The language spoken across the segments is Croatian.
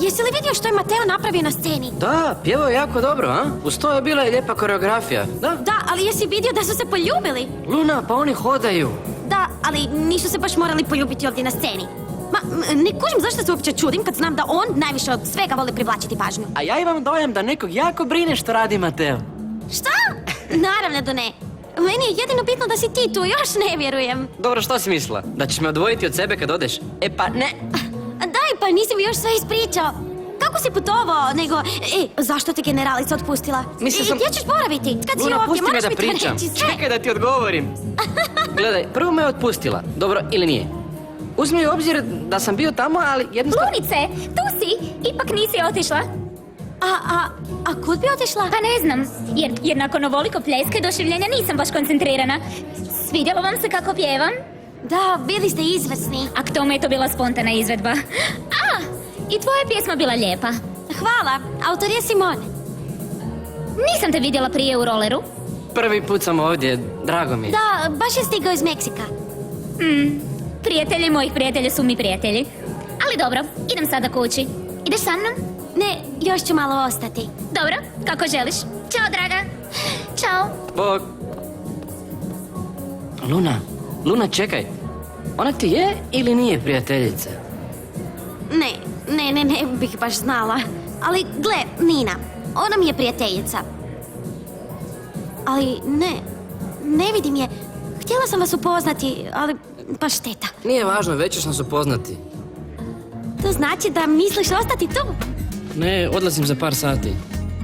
jesi li vidio što je Mateo napravio na sceni? Da, pjevao je jako dobro, a? Uz to je bila i lijepa koreografija, da? Da, ali jesi vidio da su se poljubili? Luna, pa oni hodaju. Da, ali nisu se baš morali poljubiti ovdje na sceni. Ne kužim zašto se uopće čudim kad znam da on najviše od svega voli privlačiti pažnju. A ja imam dojam da nekog jako brine što radi Mateo. Šta? Naravno da ne. Meni je jedino bitno da si ti tu, još ne vjerujem. Dobro, što si mislila? Da ćeš me odvojiti od sebe kad odeš? E pa ne. Daj, pa nisi mi još sve ispričao. Kako si putovao, nego... zašto te generalica otpustila? Mislio sam... Gdje ćeš boraviti? Kad si Luna, ovdje, pusti me moraš da mi to pričam. reći sve. Čekaj da ti odgovorim. Gledaj, prvo me je otpustila. Dobro, ili nije? Uzmi u obzir da sam bio tamo, ali jednostavno... Lunice, tu si, ipak nisi otišla. A kud bi otišla? Pa ne znam, jer nakon ovoliko pljeska i doživljenja nisam baš koncentrirana. Svidjelo vam se kako pjevam? Da, bili ste izvrsni. A k tome je to bila spontana izvedba. I tvoja pjesma bila lijepa. Hvala, autor je Simon. Nisam te vidjela prije u roleru. Prvi put sam ovdje, drago mi je. Da, baš je stigao iz Meksika. Prijatelji mojih prijatelja su mi prijatelji. Ali dobro, idem sada kući. Ideš sa mnom? Ne, još ću malo ostati. Dobro, kako želiš. Ćao, draga. Ćao. Bog. Luna, čekaj. Ona ti je ili nije prijateljica? Ne bih baš znala. Ali, gle, Nina, ona mi je prijateljica. Ali ne vidim je. Htjela sam vas upoznati, ali baš šteta. Nije važno, već ćeš nas upoznati. To znači da misliš ostati tu? Ne, odlazim za par sati.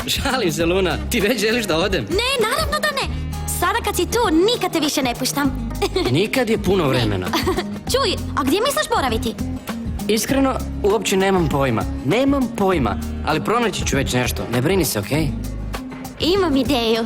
Šalim se, Luna, ti već želiš da odem? Ne, naravno da ne. Sada kad si tu, nikad te više ne puštam. Nikad je puno vremena. Čuj, a gdje misliš boraviti? Iskreno, uopće nemam pojma, ali pronaći ću već nešto, ne brini se, okej? Imam ideju.